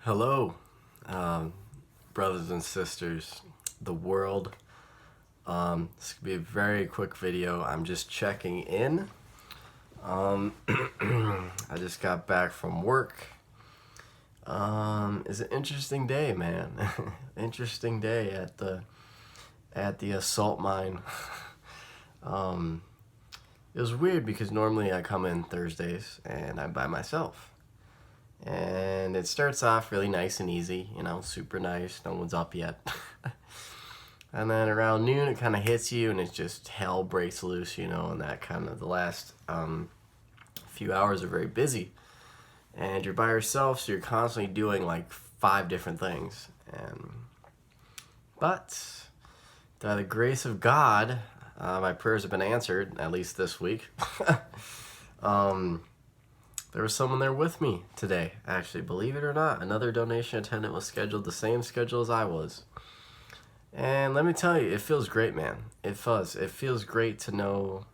Hello, um, brothers and sisters, the world. This could be a very quick video. I'm just checking in. I just got back from work. It's an interesting day, man. Interesting day at the assault mine. um, it was weird because normally I come in Thursdays and I'm by myself. And it starts off really nice and easy, super nice. No one's up yet. And then around noon, it kind of hits you, and it's just hell breaks loose, and that kind of the last few hours are very busy. And you're by yourself, so you're constantly doing like 5 different things. But by the grace of God, my prayers have been answered, at least this week. There was someone there with me today, actually, believe it or not. Another donation attendant was scheduled the same schedule as I was. And let me tell you, it feels great, man. It does. It feels great to know.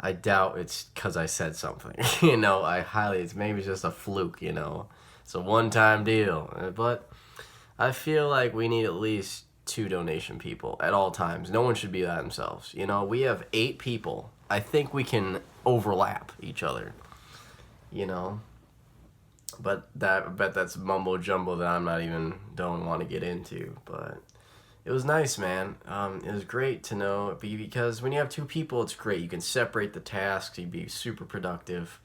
I doubt it's because I said something. It's maybe just a fluke, It's a one-time deal. But I feel like we need at least 2 donation people at all times. No one should be by themselves. We have 8 people. I think we can overlap each other. But that's mumbo jumbo that don't want to get into. But it was nice, man. It was great to know, because when you have 2 people, it's great. You can separate the tasks. You'd be super productive.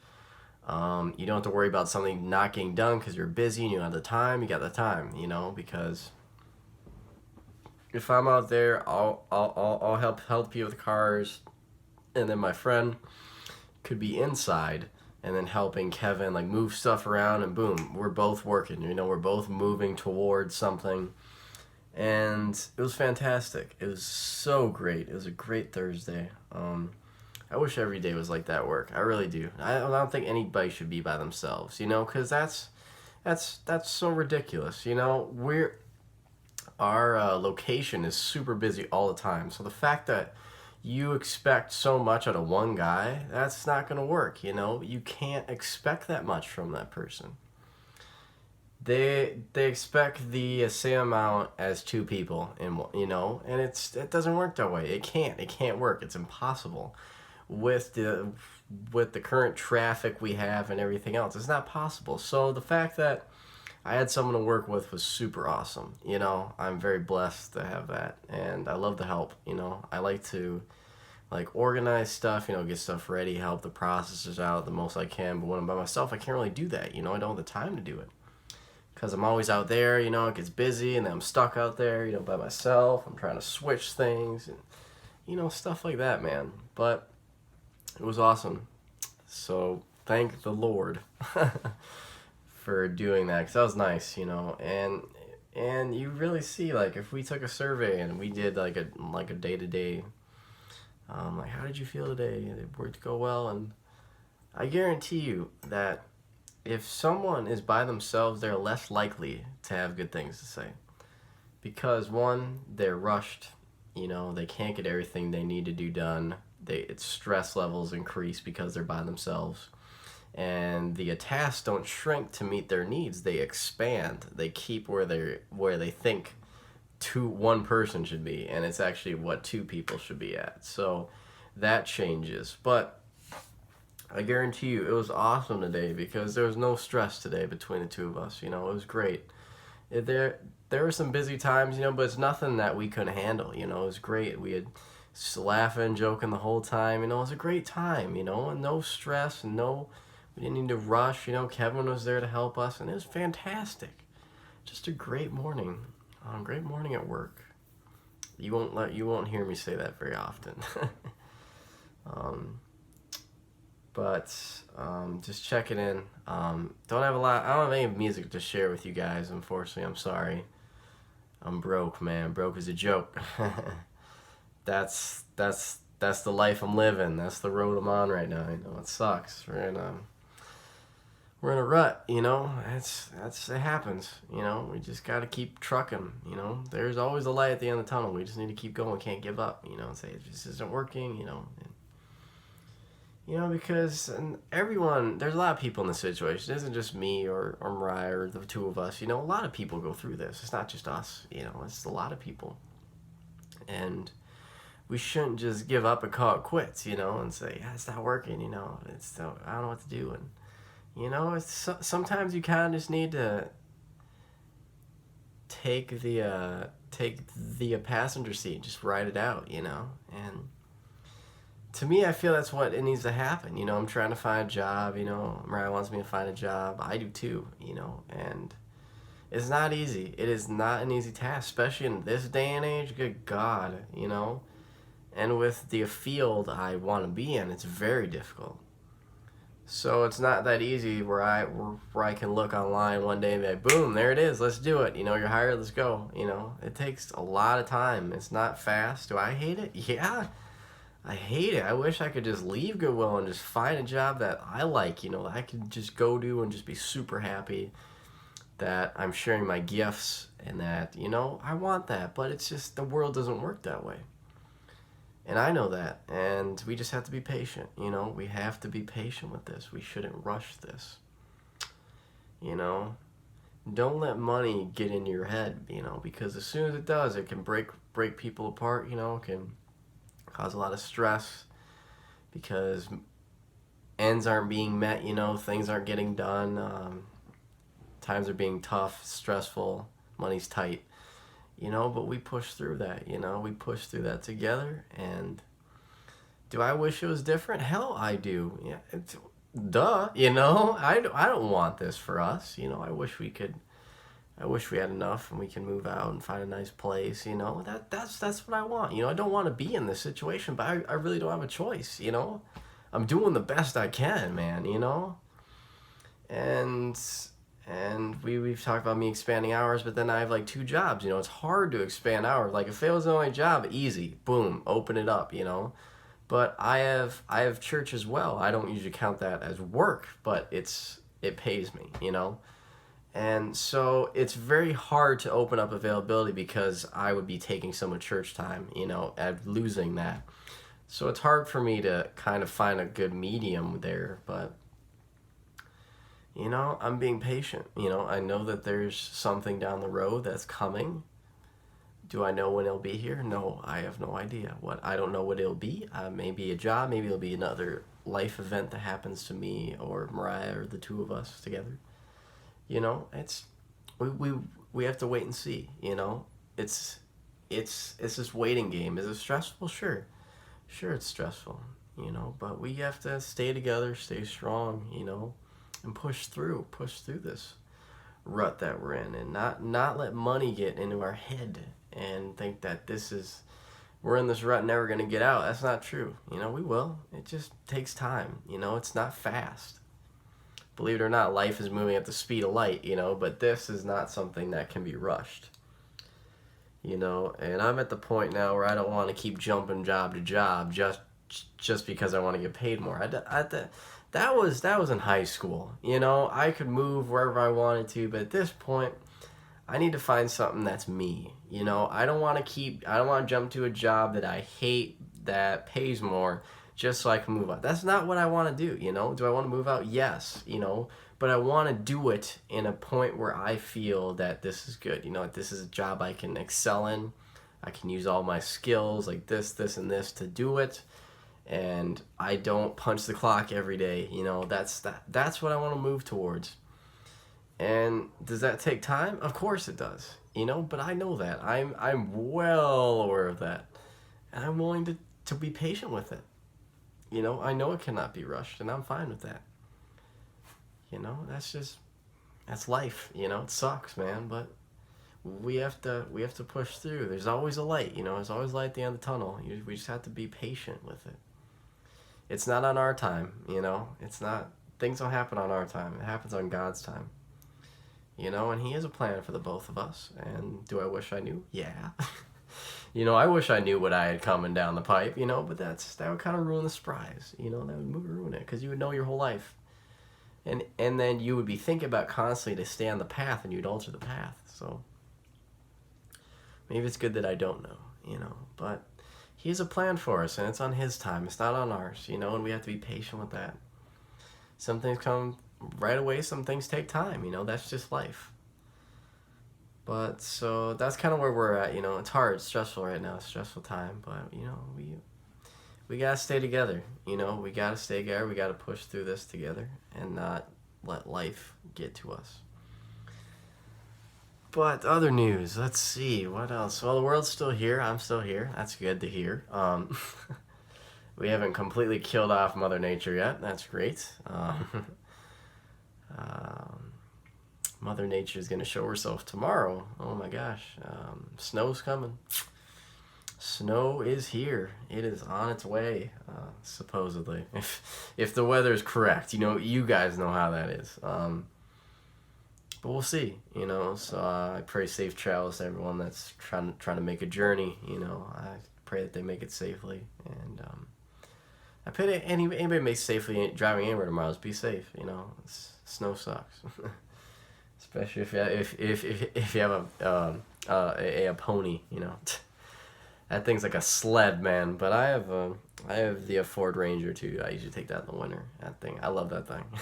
You don't have to worry about something not getting done because you're busy and you have the time. You got the time, because if I'm out there, I'll help you with cars, and then my friend could be inside and then helping Kevin move stuff around, and boom, we're both working. We're both moving towards something, and it was fantastic. It was so great. It was a great Thursday. I wish every day was like that at work. I really do. I don't think anybody should be by themselves. Because that's so ridiculous. Our location is super busy all the time. So the fact that you expect so much out of one guy, that's not going to work, You can't expect that much from that person. They expect the same amount as 2 people, and it doesn't work that way. It can't work. It's impossible with the current traffic we have and everything else. It's not possible. So the fact that I had someone to work with was super awesome. I'm very blessed to have that, and I love the help. I like to organize stuff, get stuff ready, help the processors out the most I can. But when I'm by myself, I can't really do that. I don't have the time to do it because I'm always out there. It gets busy, and then I'm stuck out there, by myself. I'm trying to switch things and stuff like that, man. But it was awesome. So thank the Lord for doing that, because that was nice, and you really see, if we took a survey and we did a day-to-day, how did you feel today? Did it work go well? And I guarantee you that if someone is by themselves, they're less likely to have good things to say, because one, they're rushed, they can't get everything they need to do done. Its stress levels increase because they're by themselves. And the tasks don't shrink to meet their needs; they expand. They keep where they think one person should be, and it's actually what 2 people should be at. So that changes. But I guarantee you, it was awesome today because there was no stress today between the 2 of us. It was great. There were some busy times, but it's nothing that we couldn't handle. It was great. We had laughing, joking the whole time. It was a great time. And no stress, and we didn't need to rush. Kevin was there to help us, and it was fantastic. Just a great morning. Great morning at work. You won't hear me say that very often. But just checking in. Don't have a lot. I don't have any music to share with you guys. Unfortunately, I'm sorry. I'm broke, man. Broke is a joke. That's the life I'm living. That's the road I'm on right now. It sucks. We're in a rut, it happens, we just got to keep trucking, there's always a light at the end of the tunnel. We just need to keep going, can't give up, and say it just isn't working, Because everyone, there's a lot of people in this situation. It isn't just me or Mariah or the two of us. A lot of people go through this. It's not just us. It's a lot of people. And we shouldn't just give up and call it quits, and say, yeah, it's not working, I don't know what to do. And, sometimes you kind of just need to take the passenger seat, just ride it out, and to me, I feel that's what it needs to happen. I'm trying to find a job, Mariah wants me to find a job. I do too, and it's not easy. It is not an easy task, especially in this day and age. Good God, and with the field I want to be in, it's very difficult. So it's not that easy where I can look online one day and be like, boom, there it is, let's do it. You're hired, let's go. It takes a lot of time. It's not fast. Do I hate it? Yeah, I hate it. I wish I could just leave Goodwill and just find a job that I like, that I could just go do and just be super happy that I'm sharing my gifts and that, I want that. But it's just the world doesn't work that way. And I know that, and we just have to be patient, We have to be patient with this. We shouldn't rush this, Don't let money get into your head, because as soon as it does, it can break people apart, It can cause a lot of stress because ends aren't being met, Things aren't getting done, times are being tough, stressful, money's tight. But we push through that, we push through that together. And do I wish it was different? Hell, I do. Yeah, it's duh, I don't want this for us. I wish we had enough and we can move out and find a nice place. That's what I want. I don't want to be in this situation, but I really don't have a choice. I'm doing the best I can, man. And we've talked about me expanding hours, but then I have like 2 jobs. It's hard to expand hours. Like if it was the only job, easy, boom, open it up. But I have church as well. I don't usually count that as work, but it pays me. And so it's very hard to open up availability because I would be taking some of church time, and losing that. So it's hard for me to kind of find a good medium there, but I'm being patient. I know that there's something down the road that's coming. Do I know when it'll be here? No, I have no idea. I don't know what it'll be. Maybe a job, maybe it'll be another life event that happens to me or Mariah or the two of us together. It's we have to wait and see. It's this waiting game. Is it stressful? Sure, it's stressful. But we have to stay together, stay strong. And push through this rut that we're in, and not let money get into our head and think that we're in this rut, never gonna get out. That's not true. We will. It just takes time. It's not fast. Believe it or not, life is moving at the speed of light. But this is not something that can be rushed. And I'm at the point now where I don't want to keep jumping job to job just because I want to get paid more. That was in high school. I could move wherever I wanted to, but at this point, I need to find something that's me. I don't want to jump to a job that I hate that pays more just so I can move out. That's not what I want to do. Do I want to move out? Yes, but I want to do it in a point where I feel that this is good. This is a job I can excel in. I can use all my skills like this, and this to do it. And I don't punch the clock every day. That's what I want to move towards. And does that take time? Of course it does. But I know that. I'm well aware of that. And I'm willing to be patient with it. I know it cannot be rushed, and I'm fine with that. That's life. It sucks, man, but we have to push through. There's always a light, there's always light at the end of the tunnel. We just have to be patient with it. It's not on our time, it's not, things don't happen on our time. It happens on God's time. And he has a plan for the both of us. And do I wish I knew? Yeah. I wish I knew what I had coming down the pipe, but that would kind of ruin the surprise. That would ruin it, because you would know your whole life. And then you would be thinking about constantly to stay on the path, and you'd alter the path. So maybe it's good that I don't know, but He has a plan for us, and it's on his time. It's not on ours, you know, and we have to be patient with that. Some things come right away, some things take time, you know, that's just life. But so that's kind of where we're at, you know. It's hard, it's stressful right now, it's a stressful time, but you know, we gotta stay together, you know. We gotta stay together, we gotta push through this together and not let life get to us. But other news, let's see, what else? Well, the world's still here, I'm still here, that's good to hear. We haven't completely killed off Mother Nature yet, that's great. Um, Mother Nature is going to show herself tomorrow. Oh my gosh. Snow's coming. Snow is here. It is on its way, supposedly. If the weather is correct. You know, you guys know how that is. But we'll see, you know. So I pray safe travels to everyone that's trying to make a journey, you know. I pray that they make it safely. And I pray that anybody makes safely driving anywhere tomorrow. Just be safe, you know. Snow sucks. Especially if you have a pony, you know, that thing's like a sled, man. But I have the Ford Ranger too. I usually take that in the winter. That thing, I love that thing. I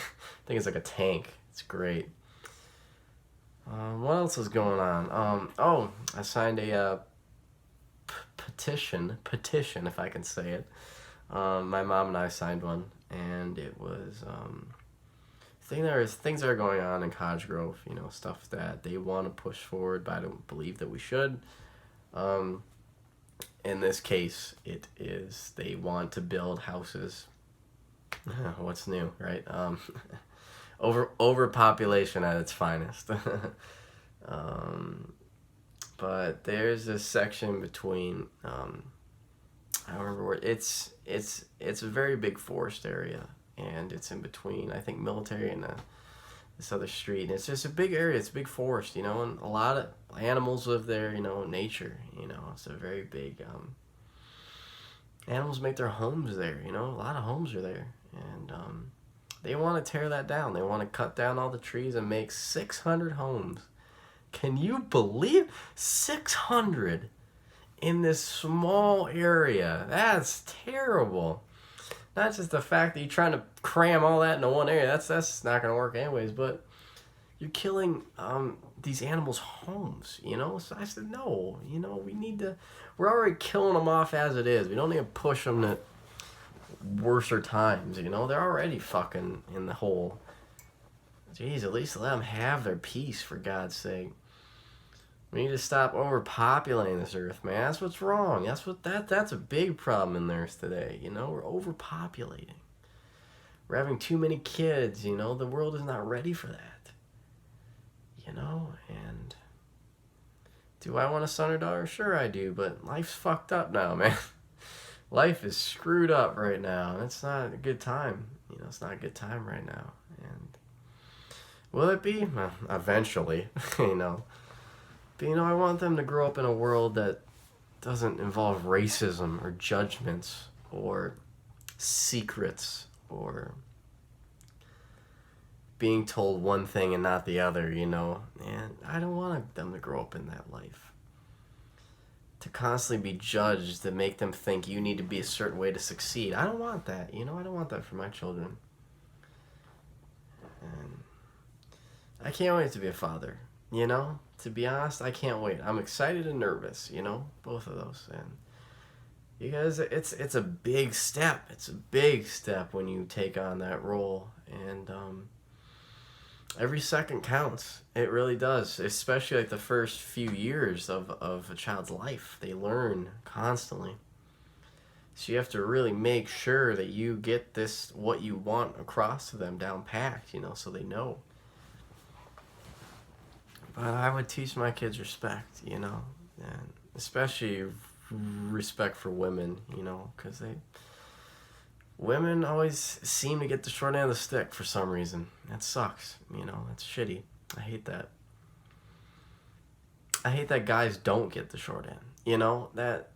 think it's like a tank. It's great. What else is going on? I signed a petition, if I can say it. My mom and I signed one, and it was things that are going on in Cottage Grove, you know, stuff that they want to push forward, but I don't believe that we should. In this case, it is they want to build houses. What's new, right? Overpopulation at its finest. But there's this section between I don't remember where it's a very big forest area, and it's in between, I think, Military and this other street. And it's just a big area. It's a big forest, you know, and a lot of animals live there, you know, nature, you know. It's a very big, animals make their homes there, you know. A lot of homes are there. And they want to tear that down. They want to cut down all the trees and make 600 homes. Can you believe 600 in this small area? That's terrible. Not just the fact that you're trying to cram all that into one area. That's not going to work anyways. But you're killing these animals' homes, you know? So I said, no, you know, we're already killing them off as it is. We don't need to push them to worser times, you know? They're already fucking in the hole. Jeez, at least let them have their peace, for God's sake. We need to stop overpopulating this earth, man. That's what's wrong. That's a big problem in the earth today. You know, we're overpopulating. We're having too many kids, you know. The world is not ready for that. You know, and do I want a son or daughter? Sure I do, but life's fucked up now, man. Life is screwed up right now, and it's not a good time. You know, it's not a good time right now. And will it be? Well, eventually, you know. But, you know, I want them to grow up in a world that doesn't involve racism or judgments or secrets or being told one thing and not the other, you know. And I don't want them to grow up in that life. To constantly be judged, to make them think you need to be a certain way to succeed. I don't want that, you know. I don't want that for my children. And I can't wait to be a father, you know. To be honest, I can't wait. I'm excited and nervous, you know, both of those. And you guys, it's a big step. It's a big step when you take on that role. And every second counts. It really does, especially like the first few years of a child's life. They learn constantly. So you have to really make sure that you get what you want across to them down packed, you know, so they know. But I would teach my kids respect, you know, and especially respect for women, you know, because women always seem to get the short end of the stick for some reason. That sucks, you know, that's shitty. I hate that. I hate that guys don't get the short end, you know, that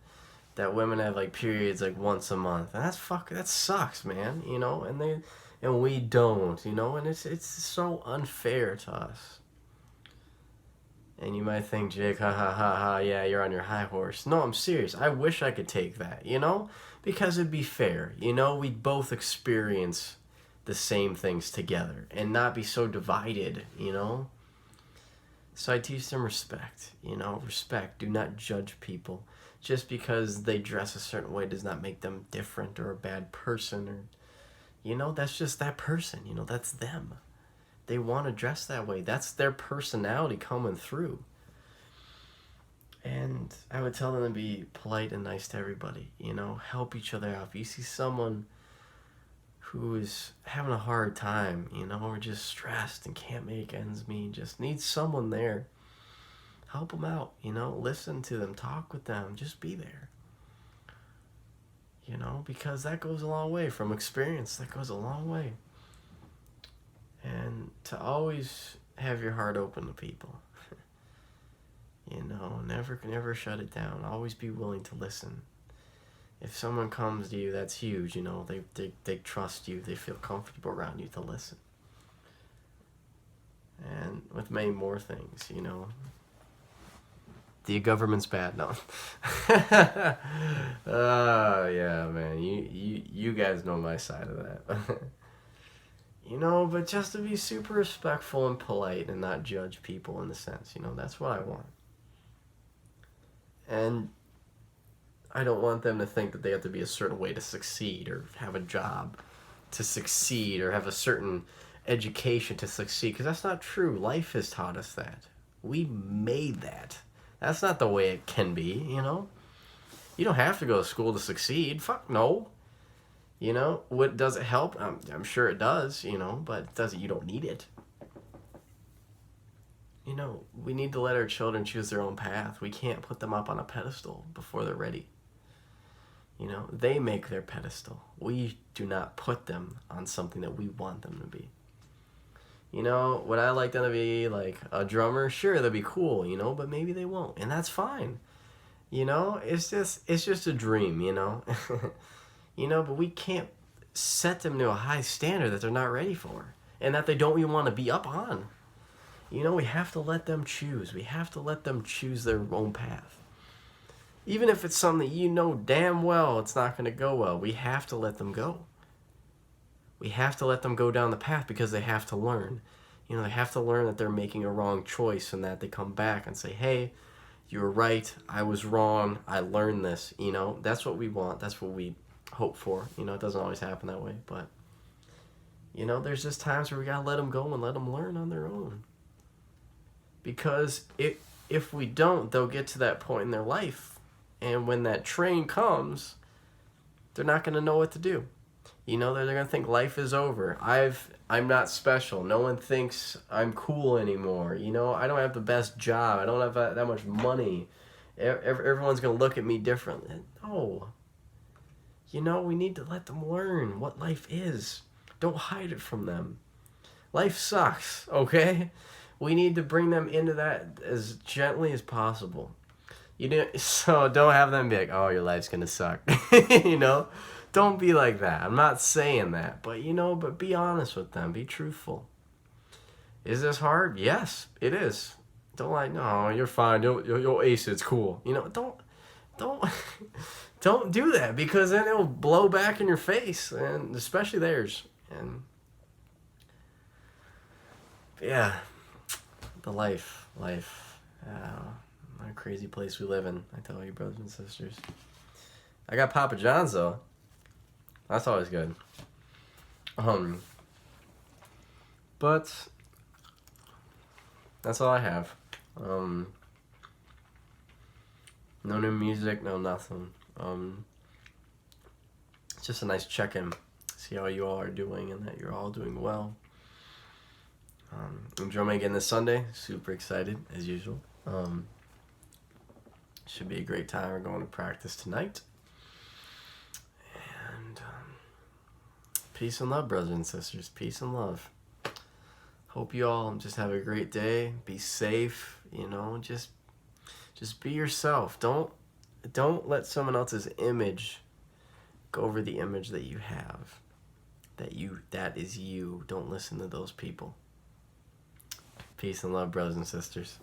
women have like periods like once a month, and that sucks, man, you know, and we don't, you know, and it's so unfair to us. And you might think, Jake, ha ha ha ha, yeah, you're on your high horse. No, I'm serious. I wish I could take that, you know? Because it'd be fair. You know, we'd both experience the same things together and not be so divided, you know? So I teach them respect, you know? Respect. Do not judge people. Just because they dress a certain way does not make them different or a bad person, or, you know, that's just that person, you know? That's them. They want to dress that way. That's their personality coming through. And I would tell them to be polite and nice to everybody, you know, help each other out. If you see someone who is having a hard time, you know, or just stressed and can't make ends meet, just needs someone there, help them out, you know, listen to them, talk with them, just be there. You know, because that goes a long way. From experience, that goes a long way. And to always have your heart open to people. You know, never shut it down. Always be willing to listen. If someone comes to you, that's huge. You know, they trust you. They feel comfortable around you to listen. And with many more things, you know. The government's bad. No. Oh, yeah, man. You guys know my side of that. You know, but just to be super respectful and polite and not judge people in a sense, you know, that's what I want. And I don't want them to think that they have to be a certain way to succeed, or have a job to succeed, or have a certain education to succeed, because that's not true. Life has taught us that. We made that. That's not the way it can be, you know? You don't have to go to school to succeed. Fuck no. You know, what does it help? I'm sure it does, you know, but it doesn't. You don't need it. You know, we need to let our children choose their own path. We can't put them up on a pedestal before they're ready. You know, they make their pedestal. We do not put them on something that we want them to be. You know, would I like them to be like a drummer? Sure, that'd be cool, you know, but maybe they won't, and that's fine. You know, it's just a dream, you know. You know, but we can't set them to a high standard that they're not ready for, and that they don't even want to be up on. You know, we have to let them choose. We have to let them choose their own path. Even if it's something that you know damn well it's not going to go well, we have to let them go. We have to let them go down the path, because they have to learn. You know, they have to learn that they're making a wrong choice, and that they come back and say, hey, you were right, I was wrong, I learned this. You know, that's what we want. That's what we hope for. You know, it doesn't always happen that way, but, you know, there's just times where we got to let them go and let them learn on their own. Because if we don't, they'll get to that point in their life, and when that train comes, they're not going to know what to do. You know, they're going to think life is over. I'm not special. No one thinks I'm cool anymore. You know, I don't have the best job. I don't have that much money. Everyone's going to look at me differently. No. You know, we need to let them learn what life is. Don't hide it from them. Life sucks, okay? We need to bring them into that as gently as possible. You know, so don't have them be like, oh, your life's going to suck. You know? Don't be like that. I'm not saying that. But, you know, but be honest with them. Be truthful. Is this hard? Yes, it is. Don't like, no, you're fine. You'll ace it. It's cool. You know, don't don't do that, because then it'll blow back in your face, and especially theirs. And yeah, the life, what a crazy place we live in. I tell you, brothers and sisters. I got Papa John's though. That's always good. But that's all I have. No new music, no nothing. It's just a nice check-in. See how you all are doing, and that you're all doing well. I'm drumming again this Sunday. Super excited, as usual. Should be a great time. We're going to practice tonight. And peace and love, brothers and sisters. Peace and love. Hope you all just have a great day. Be safe. You know, just be yourself. Don't let someone else's image go over the image that you have. That is you. Don't listen to those people. Peace and love, brothers and sisters.